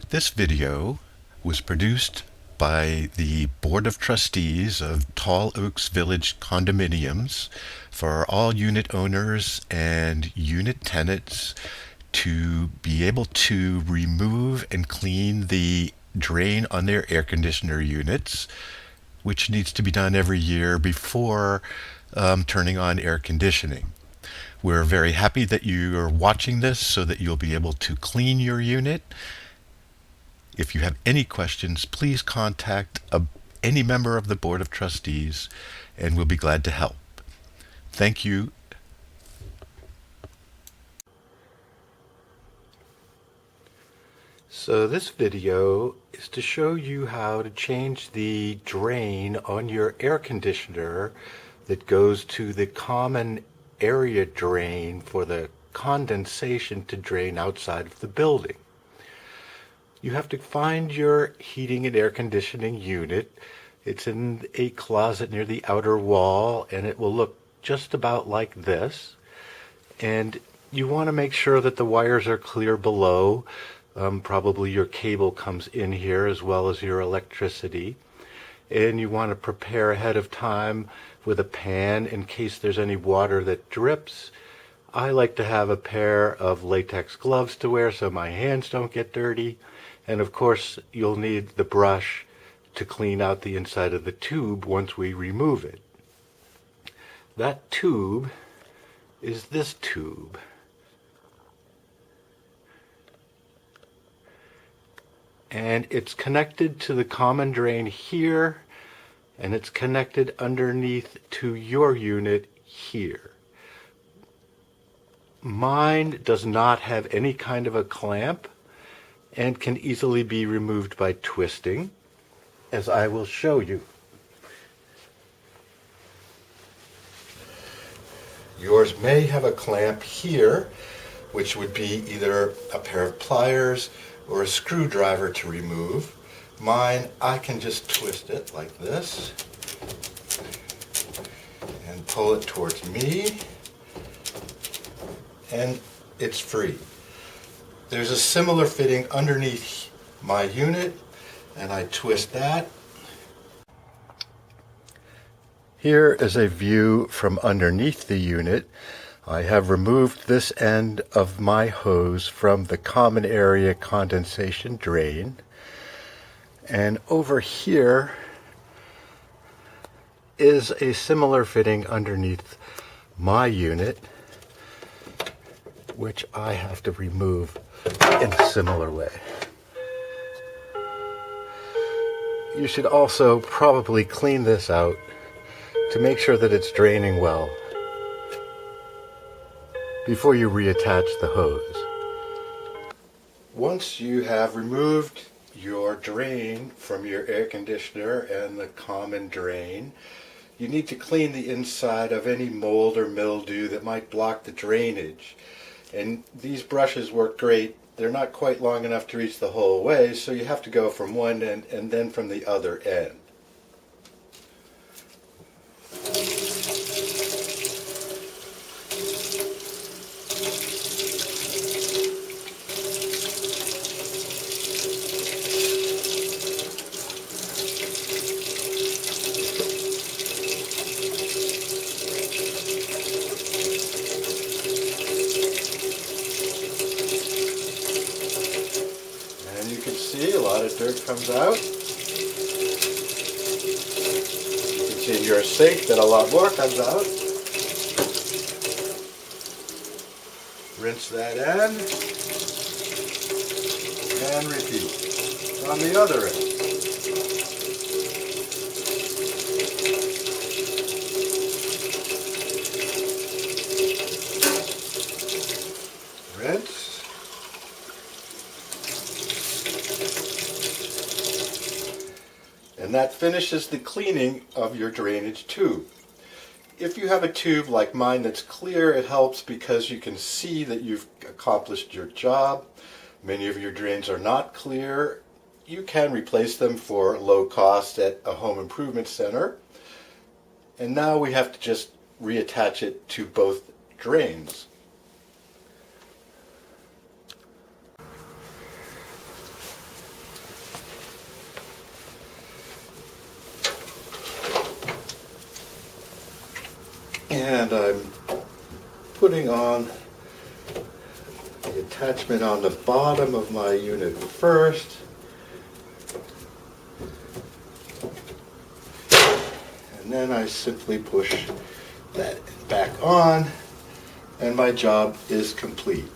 This video was produced by the Board of Trustees of Tall Oaks Village Condominiums for all unit owners and unit tenants to be able to remove and clean the drain on their air conditioner units, which needs to be done every year before turning on air conditioning. We're very happy that you are watching this so that you'll be able to clean your unit. If you have any questions, please contact any member of the Board of Trustees and we'll be glad to help. Thank you. So this video is to show you how to change the drain on your air conditioner that goes to the common area drain for the condensation to drain outside of the building. You have to find your heating and air conditioning unit. It's in a closet near the outer wall, and it will look just about like this. And you want to make sure that the wires are clear below. Probably your cable comes in here as well as your electricity. And you want to prepare ahead of time with a pan in case there's any water that drips. I like to have a pair of latex gloves to wear so my hands don't get dirty. And of course, you'll need the brush to clean out the inside of the tube once we remove it. That tube is this tube. And it's connected to the common drain here, and it's connected underneath to your unit here. Mine does not have any kind of a clamp and can easily be removed by twisting, as I will show you. Yours may have a clamp here, which would be either a pair of pliers or a screwdriver to remove. Mine, I can just twist it like this and pull it towards me, and it's free. There's a similar fitting underneath my unit, and I twist that. Here is a view from underneath the unit. I have removed this end of my hose from the common area condensation drain. And over here is a similar fitting underneath my unit, which I have to remove in a similar way. You should also probably clean this out to make sure that it's draining well before you reattach the hose. Once you have removed your drain from your air conditioner and the common drain, you need to clean the inside of any mold or mildew that might block the drainage. And these brushes work great. They're not quite long enough to reach the whole way, so you have to go from one end and then from the other end. And you can see a lot of dirt comes out. You can see in your sink that a lot more comes out. Rinse that end and repeat on the other end. Rinse. And that finishes the cleaning of your drainage tube. If you have a tube like mine that's clear, it helps because you can see that you've accomplished your job. Many of your drains are not clear. You can replace them for low cost at a home improvement center. And now we have to just reattach it to both drains. And I'm putting on the attachment on the bottom of my unit first. And then I simply push that back on, and my job is complete.